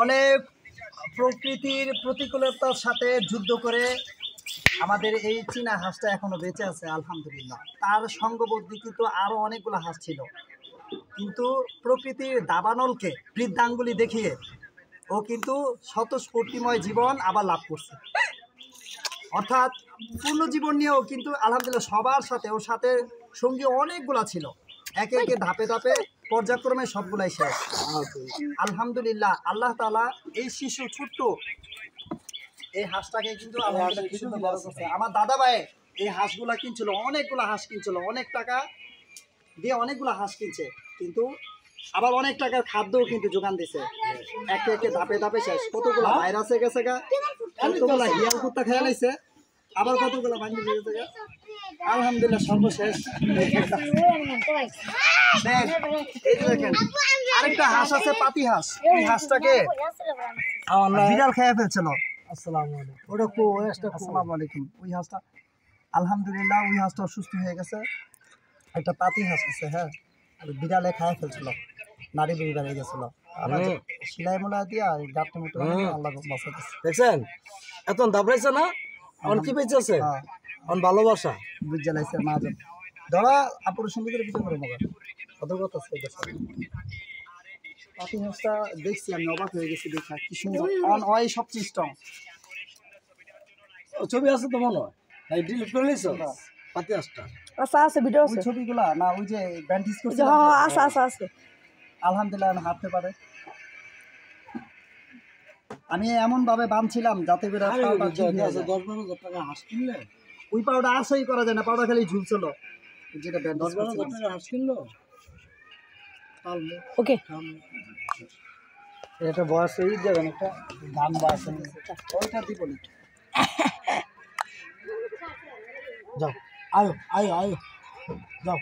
অনেক প্রকৃতির প্রতিকূলতার সাথে যুদ্ধ করে আমাদের এই চীনা হাঁসটা এখনো বেঁচে আছে আলহামদুলিল্লাহ। তার সঙ্গবদ্ধী কিন্তু আরো অনেকগুলো হাঁস ছিল, কিন্তু প্রকৃতির দাবানলকে বৃদ্ধাঙ্গুলি দেখিয়ে ও কিন্তু স্বতঃস্ফূর্তিময় জীবন আবার লাভ করছে। অর্থাৎ পূর্ণ জীবন নিয়েও কিন্তু আলহামদুলিল্লাহ সবার সাথে ওর সাথে সঙ্গী অনেকগুলা ছিল, একে একে ধাপে ধাপে পর্যায়ক্রমে সবগুলাই শেষ। আলহামদুলিল্লাহ আল্লাহ তাআলা এই শিশু ছোট্ট এই হাঁসটাকে কিন্তু আমার দাদা ভাই এই হাঁসগুলা কিনছিল, অনেকগুলো হাঁস কিনছিল, অনেক টাকা দিয়ে অনেকগুলো হাঁস কিনছে, কিন্তু আবার অনেক টাকার খাদ্যও কিন্তু যোগান দিছে। একে একে ধাপে ধাপে শেষ। কতগুলো ভাইরাসে গেছে গা, কতগুলো হিয়াল কুত্তা খেয়ে লাইছে, আবার কতগুলো ভাঙি গেছে গা। আলহামদুলিল্লাহ সর্বশেষ দেখেন আরেকটা হাঁস আছে, পাতি হাঁস। এই হাঁসটাকে বিড়াল খেয়ে ফেলছিল। আসসালামু আলাইকুম। ওই হাঁসটা আলহামদুলিল্লাহ ওই হাঁসটা সুস্থ হয়ে গেছে। একটা পাতি হাঁস আছে, হ্যাঁ, বিড়ালে খায় ফেলছিল, নারী বেরিয়ে বেরিয়ে গেছিল। সিলাই মোলা দিয়া গাঁটটা মতো আল্লাহ বাঁচাতেছে। দেখছেন এত দাবড়াইছে না, অন কি বেঁচেছে, অন ভালোবাসা বুঝে লাইছে মা যান ধরা আপুর সুন্দর করে বিচার করে মগা কত কথা আছে। পাতি হাঁসটা দেখছি আমি, অবাক হয়ে গেছি দেখা কি সুন্দর, অন অয় সবচেয়ে স্ট্রং। ছবি আছে তো মনে হয়, ডিলিট করে নিছ পাতি হাঁসটা? আচ্ছা আছে, ভিডিও আছে। ছবিগুলা না ওই যে ব্যান্ডেজ করছে, হ্যাঁ আছে আছে আছে। আলহামদুলিল্লাহ আমি হাঁটতে পারে। আমি এমন ভাবে বাঁধছিলাম যাতে করে 10-12,000 টাকা হাঁস কিনলে ওই পাউডা আশাই করা যায় না, পাউডা খালি ঝুলছিল, যেটা 10-12,000 টাকা হাঁস কিনলো। ওকে এটা বয়স এই যাবেন একটা ধান বয়স ওইটা দিব না। যাও আয়ো আয়ো আয়ো যাও।